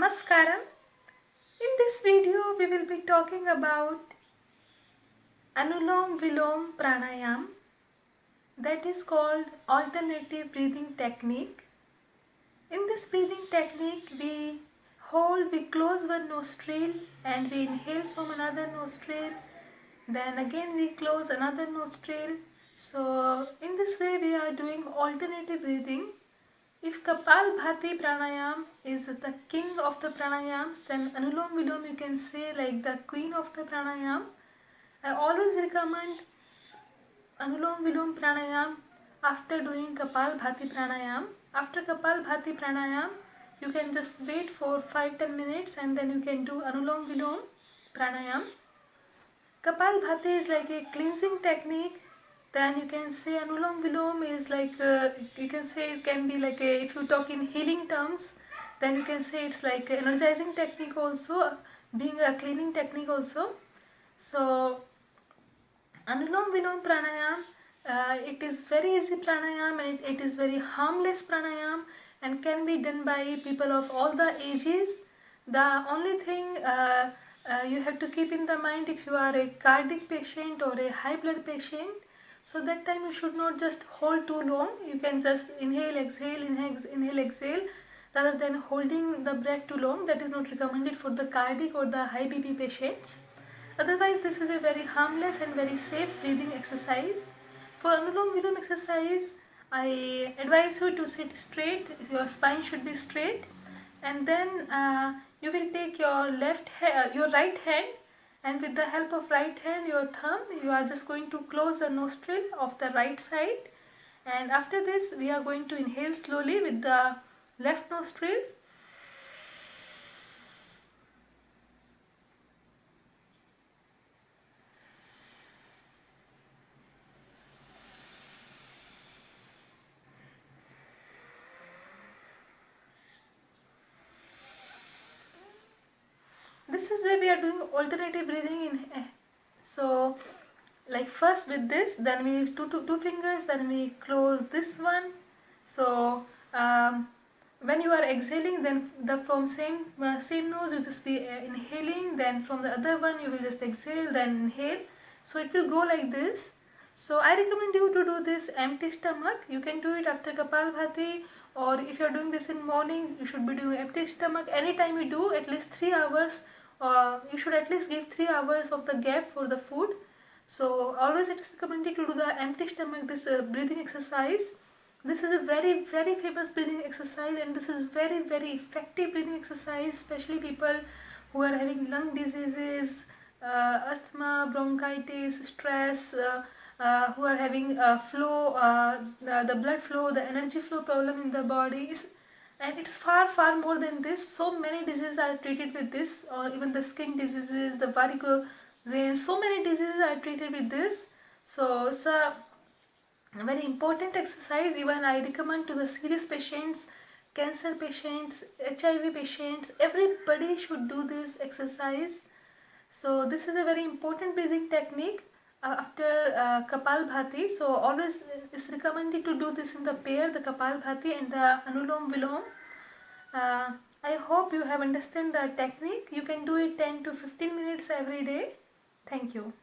Namaskaram. In this video we will be talking about Anulom Vilom Pranayam, that is called alternative breathing technique. In this breathing technique we close one nostril and we inhale from another nostril, then again we close another nostril. So in this way we are doing alternative breathing. If Kapalbhati pranayam is the king of the pranayams, then Anulom Vilom you can say like the queen of the pranayam. I always recommend Anulom Vilom pranayam after doing Kapalbhati pranayam. After Kapalbhati pranayam, you can just wait for 5-10 minutes and then you can do Anulom Vilom pranayam. Kapalbhati is like a cleansing technique. Then you can say Anulom Vilom is like you can say it can be like a, if you talk in healing terms, then you can say it's like a energizing technique also, being a cleaning technique also. So Anulom Vilom pranayam, it is very easy pranayam and it is very harmless pranayam and can be done by people of all the ages. The only thing you have to keep in the mind, if you are a cardiac patient or a high blood patient, so that time you should not just hold too long. You can just inhale, exhale, inhale, exhale, rather than holding the breath too long. That is not recommended for the cardiac or the high BP patients. Otherwise, this is a very harmless and very safe breathing exercise. For Anulom Vilom exercise, I advise you to sit straight. Your spine should be straight, and then you will take your your right hand, and with the help of right hand, your thumb, you are just going to close the nostril of the right side, and after this we are going to inhale slowly with the left nostril. This is where we are doing alternative breathing in. So like first with this, then we use two fingers, then we close this one. So when you are exhaling, then from same nose you just be inhaling, then from the other one you will just exhale, then inhale. So it will go like this. So I recommend you to do this empty stomach. You can do it after Kapalbhati, or if you are doing this in morning, you should be doing empty stomach. Anytime you do, at least 3 hours, you should at least give 3 hours of the gap for the food. So always it is recommended to do the empty stomach, this breathing exercise. This is a very famous breathing exercise, and this is very effective breathing exercise, especially people who are having lung diseases, asthma, bronchitis, stress, who are having the blood flow, the energy flow problem in the body. And it's far more than this. So many diseases are treated with this, or even the skin diseases, the varicose veins, so many diseases are treated with this. So it's a very important exercise. Even I recommend to the serious patients, cancer patients, HIV patients, everybody should do this exercise. So this is a very important breathing technique after Kapalbhati. So always it's recommended to do this in the pair, the Kapalbhati and the Anulom Vilom. I hope you have understand the technique. You can do it 10 to 15 minutes every day. Thank you.